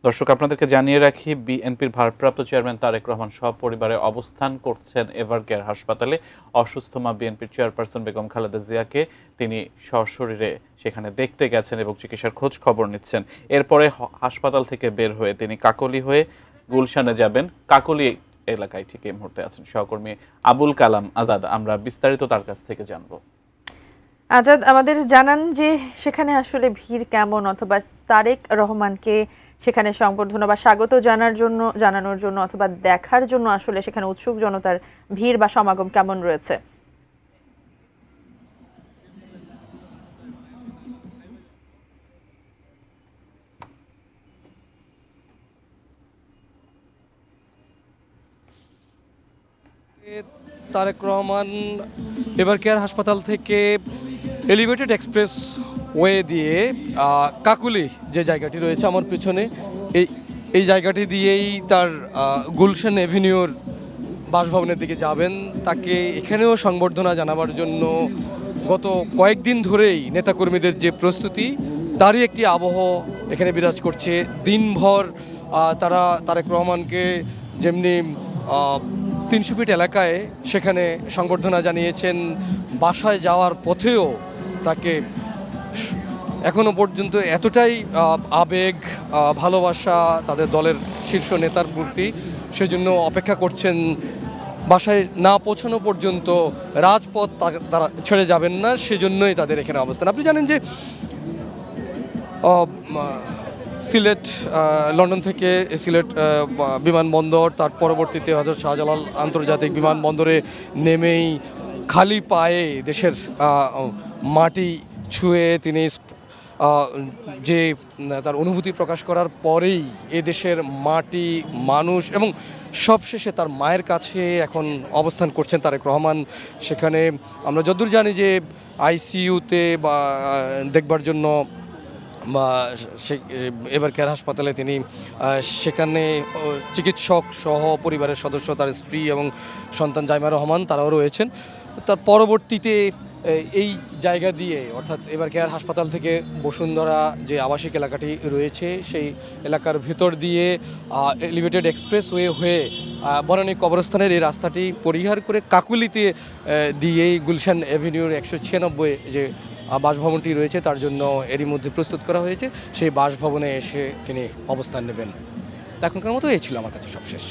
দর্শক আপনাদেরকে জানিয়ে রাখি, বিএনপির ভারপ্রাপ্ত চেয়ারম্যান তারেক রহমান সপরিবারে অবস্থান করছেন এভারকেয়ার হাসপাতালে। অসুস্থ মা বিএনপির চেয়ারপারসন বেগম খালেদা জিয়াকে তিনি সশরীরে সেখানে দেখতে গেছেন এবং চিকিৎসার খোঁজ খবর নিচ্ছেন। এরপরে হাসপাতাল থেকে বের হয়ে তিনি কাকলী হয়ে গুলশানে যাবেন। কাকলী এলাকায় ঠিক এই মুহূর্তে আছেন সহকর্মী আবুল কালাম আজাদ। আমরা বিস্তারিত তার কাছ থেকে জানবো। আজাদ, আমাদের জানান যে সেখানে আসলে ভিড় কেমন, অথবা তারেক রহমানকে সেখানে সংবর্ধনা বা স্বাগত জানানোর জন্য অথবা দেখার জন্য আসলে সেখানে উৎসুক জনতার ভিড় বা সমাগম কেমন রয়েছে? তারেক রহমান এভারকেয়ার হাসপাতাল থেকে এলিভেটেড এক্সপ্রেস ওয়ে দিয়ে কাকুলি যে জায়গাটি রয়েছে আমার পেছনে, এই জায়গাটি দিয়েই তার গুলশান এভিনিউর বাসভবনের দিকে যাবেন। তাকে এখানেও সংবর্ধনা জানাবার জন্য গত কয়েকদিন ধরেই নেতাকর্মীদের যে প্রস্তুতি, তারই একটি আবহ এখানে বিরাজ করছে। দিনভর তারা তারেক রহমানকে যেমনি 300 ফিট এলাকায় সেখানে সংবর্ধনা জানিয়েছেন, বাসায় যাওয়ার পথেও তাকে এখনও পর্যন্ত এতটাই আবেগ, ভালোবাসা তাদের দলের শীর্ষ নেতার প্রতি, সেজন্য অপেক্ষা করছেন। বাসায় না পৌঁছানো পর্যন্ত রাজপথ তারা ছেড়ে যাবেন না, সেজন্যই তাদের এখানে অবস্থান। আপনি জানেন যে সিলেট, লন্ডন থেকে সিলেট বিমানবন্দর, তার পরবর্তীতে হযরত শাহজালাল আন্তর্জাতিক বিমানবন্দরে নেমেই খালি পায়ে দেশের মাটি ছুঁয়ে তিনি যে তার অনুভূতি প্রকাশ করার পরেই এ দেশের মাটি, মানুষ এবং সবশেষে তার মায়ের কাছে এখন অবস্থান করছেন তারেক রহমান। সেখানে আমরা যতদূর জানি যে আইসিইউতে বা দেখবার জন্য এভারকেয়ার হাসপাতালে তিনি সেখানে চিকিৎসক সহ পরিবারের সদস্য, তার স্ত্রী এবং সন্তান জাইমা রহমান তারাও রয়েছেন। তার পরবর্তীতে এই জায়গা দিয়ে, অর্থাৎ এভারকেয়ার হাসপাতাল থেকে বসুন্ধরা যে আবাসিক এলাকাটি রয়েছে, সেই এলাকার ভেতর দিয়ে এলিভেটেড এক্সপ্রেসওয়ে হয়ে বনানী কবরস্থানের এই রাস্তাটি পরিহার করে কাকুলিতে দিয়েই গুলশান এভিনিউর 196 যে বাসভবনটি রয়েছে তার জন্য এরই মধ্যে প্রস্তুত করা হয়েছে। সেই বাসভবনে এসে তিনি অবস্থান নেবেন। এখনকার মতো এই ছিল আমার কাছে সবশেষ।